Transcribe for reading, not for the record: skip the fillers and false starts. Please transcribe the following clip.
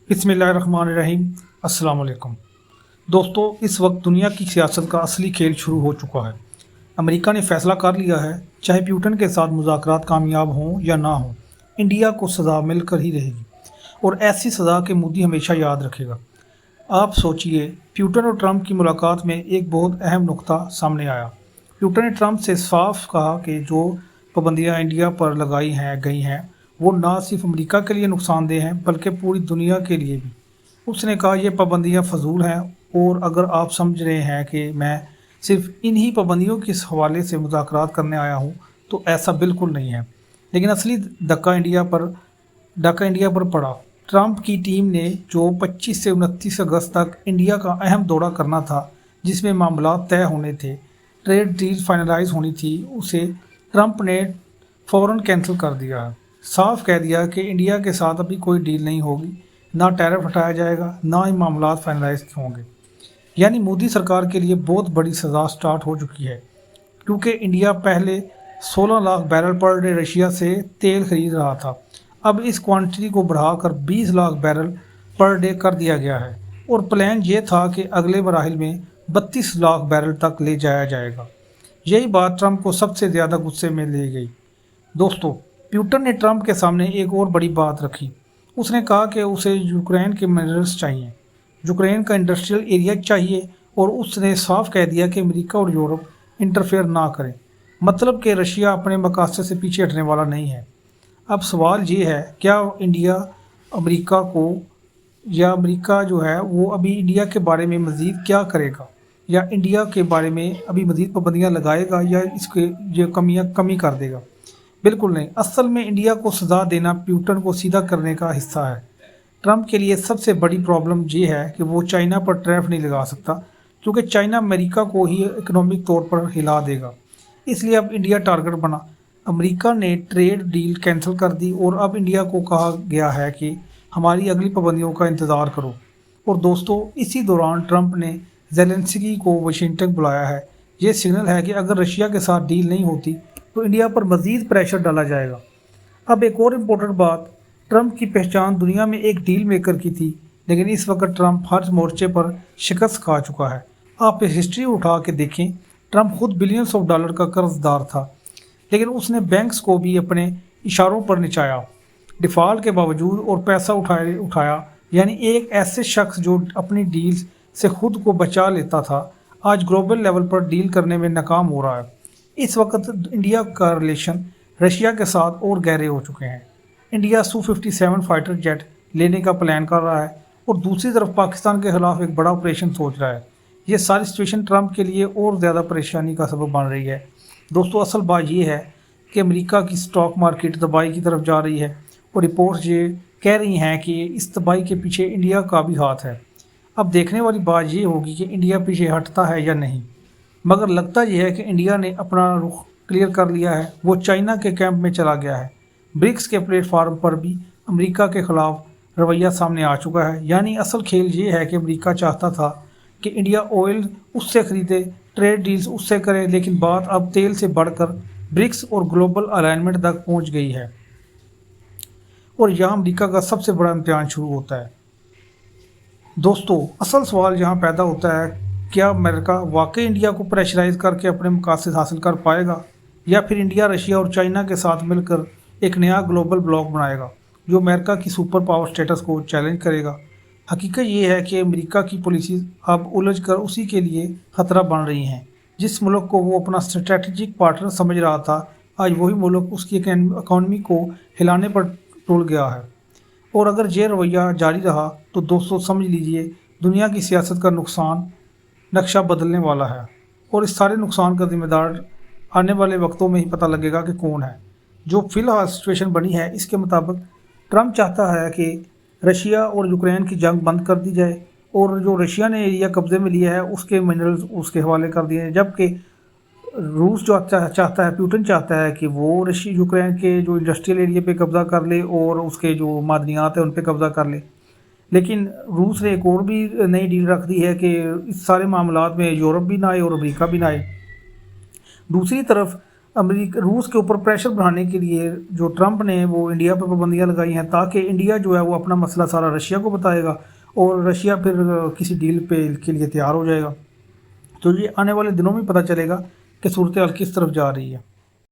बिस्मिल्लाहिर्रहमानिर्रहीम। अस्सलाम वालेकुम दोस्तों, इस वक्त दुनिया की सियासत का असली खेल शुरू हो चुका है। अमेरिका ने फैसला कर लिया है, चाहे प्यूटन के साथ मुज़ाकरात कामयाब हों या ना हों, इंडिया को सज़ा मिलकर ही रहेगी और ऐसी सज़ा के मोदी हमेशा याद रखेगा। आप सोचिए, प्यूटन और ट्रंप की मुलाकात में एक बहुत अहम नुक्ता सामने आया। प्यूटन ने ट्रंप से साफ कहा कि जो पाबंदियां इंडिया पर लगाई हैं गई हैं वो ना सिर्फ अमेरिका के लिए नुकसानदेह हैं बल्कि पूरी दुनिया के लिए भी। उसने कहा ये पाबंदियां फजूल हैं और अगर आप समझ रहे हैं कि मैं सिर्फ इन्हीं पाबंदियों के हवाले से मुज़ाकरात करने आया हूँ तो ऐसा बिल्कुल नहीं है। लेकिन असली धक्का इंडिया पर पड़ा। ट्रंप की टीम ने जो 25 से 29 अगस्त तक इंडिया का अहम दौरा करना था, जिसमें मामला तय होने थे, ट्रेड डील फाइनलाइज होनी थी, उसे ट्रंप ने फ़ौरन कैंसिल कर दिया है। साफ कह दिया कि इंडिया के साथ अभी कोई डील नहीं होगी, ना टैरिफ हटाया जाएगा, ना ही मामला फाइनलाइज होंगे। यानी मोदी सरकार के लिए बहुत बड़ी सज़ा स्टार्ट हो चुकी है, क्योंकि इंडिया पहले 16 lakh barrel per day Russia से तेल खरीद रहा था। अब इस क्वांटिटी को बढ़ाकर 20 लाख बैरल पर डे कर दिया गया है और प्लान ये था कि अगले मराहिल में 32 लाख बैरल तक ले जाया जाएगा। यही बात ट्रंप को सबसे ज़्यादा गुस्से में ले गई। दोस्तों, प्यूटन ने ट्रंप के सामने एक और बड़ी बात रखी। उसने कहा कि उसे यूक्रेन के मिनरल्स चाहिए, यूक्रेन का इंडस्ट्रियल एरिया चाहिए और उसने साफ कह दिया कि अमेरिका और यूरोप इंटरफेयर ना करें। मतलब कि रशिया अपने मकासद से पीछे हटने वाला नहीं है। अब सवाल ये है, क्या इंडिया अमेरिका को या अमेरिका जो है वो अभी इंडिया के बारे में मज़ीद क्या करेगा, या इंडिया के बारे में अभी मज़ीद पाबंदियाँ लगाएगा या इसके जो कमी कर देगा? बिल्कुल नहीं। असल में इंडिया को सज़ा देना प्यूटन को सीधा करने का हिस्सा है। ट्रंप के लिए सबसे बड़ी प्रॉब्लम ये है कि वो चाइना पर टैरिफ नहीं लगा सकता, क्योंकि चाइना अमेरिका को ही इकोनॉमिक तौर पर हिला देगा। इसलिए अब इंडिया टारगेट बना। अमेरिका ने ट्रेड डील कैंसिल कर दी और अब इंडिया को कहा गया है कि हमारी अगली पाबंदियों का इंतज़ार करो। और दोस्तों, इसी दौरान ट्रंप ने ज़ेलेंस्की को वाशिंगटन बुलाया है। ये सिग्नल है कि अगर रशिया के साथ डील नहीं होती तो इंडिया पर मज़ीद प्रेशर डाला जाएगा। अब एक और इम्पोर्टेंट बात, ट्रंप की पहचान दुनिया में एक डील मेकर की थी, लेकिन इस वक्त ट्रंप हर मोर्चे पर शिकस्त खा चुका है। आप हिस्ट्री उठा के देखें, ट्रंप खुद बिलियंस ऑफ डॉलर का कर्जदार था, लेकिन उसने बैंक्स को भी अपने इशारों पर नचाया डिफ़ॉल्ट के बावजूद और पैसा उठाया। यानी एक ऐसे शख्स जो अपनी डील्स से खुद को बचा लेता था, आज ग्लोबल लेवल पर डील करने में नाकाम हो रहा है। इस वक्त इंडिया का रिलेशन रशिया के साथ और गहरे हो चुके हैं। इंडिया Su-57 फाइटर जेट लेने का प्लान कर रहा है और दूसरी तरफ पाकिस्तान के खिलाफ एक बड़ा ऑपरेशन सोच रहा है। ये सारी सिचुएशन ट्रंप के लिए और ज़्यादा परेशानी का सबब बन रही है। दोस्तों, असल बात ये है कि अमेरिका की स्टॉक मार्केट तबाही की तरफ जा रही है और रिपोर्ट्स ये कह रही हैं कि इस तबाही के पीछे इंडिया का भी हाथ है। अब देखने वाली बात ये होगी कि इंडिया पीछे हटता है या नहीं, मगर लगता यह है कि इंडिया ने अपना रुख क्लियर कर लिया है। वो चाइना के कैंप में चला गया है। ब्रिक्स के प्लेटफार्म पर भी अमेरिका के ख़िलाफ़ रवैया सामने आ चुका है। यानी असल खेल ये है कि अमेरिका चाहता था कि इंडिया ऑयल उससे ख़रीदे, ट्रेड डील्स उससे करे, लेकिन बात अब तेल से बढ़कर ब्रिक्स और ग्लोबल अलाइनमेंट तक पहुंच गई है और यहाँ अमेरिका का सबसे बड़ा इम्तिहान शुरू होता है। दोस्तों, असल सवाल यहाँ पैदा होता है, क्या अमेरिका वाकई इंडिया को प्रेशराइज करके अपने मकासद हासिल कर पाएगा, या फिर इंडिया रशिया और चाइना के साथ मिलकर एक नया ग्लोबल ब्लॉक बनाएगा जो अमेरिका की सुपर पावर स्टेटस को चैलेंज करेगा? हकीकत ये है कि अमेरिका की पॉलिसीज़ अब उलझ कर उसी के लिए ख़तरा बन रही हैं। जिस मुल्क को वो अपना स्ट्रेटजिक पार्टनर समझ रहा था, आज वही मुल्क उसकी इकॉनमी को हिलाने पर टूट गया है। और अगर ये रवैया जारी रहा तो दोस्तों समझ लीजिए, दुनिया की सियासत का नक्शा बदलने वाला है और इस सारे नुकसान का जिम्मेदार आने वाले वक्तों में ही पता लगेगा कि कौन है। जो फिलहाल सिचुएशन बनी है, इसके मुताबिक ट्रंप चाहता है कि रशिया और यूक्रेन की जंग बंद कर दी जाए और जो रशिया ने एरिया कब्जे में लिया है उसके मिनरल्स उसके हवाले कर दिए हैं, जबकि रूस जो चाहता है, प्यूटन चाहता है कि वो यूक्रेन के जो इंडस्ट्रियल एरिया पे कब्ज़ा कर ले और उसके जो मादनियात है उन पे कब्ज़ा कर ले। लेकिन रूस ने एक और भी नई डील रख दी है कि इस सारे मामलात में यूरोप भी ना आए और अमेरिका भी ना आए। दूसरी तरफ روس کے اوپر پریشر بڑھانے کے لیے جو ٹرمپ نے وہ انڈیا پہ پابندیاں لگائی ہیں، تاکہ انڈیا جو ہے وہ اپنا مسئلہ سارا رشیا کو بتائے گا اور رشیا پھر کسی ڈیل کے لیے تیار ہو جائے گا۔ تو یہ آنے والے دنوں میں پتہ چلے گا کہ صورتحال کس طرف جا رہی ہے۔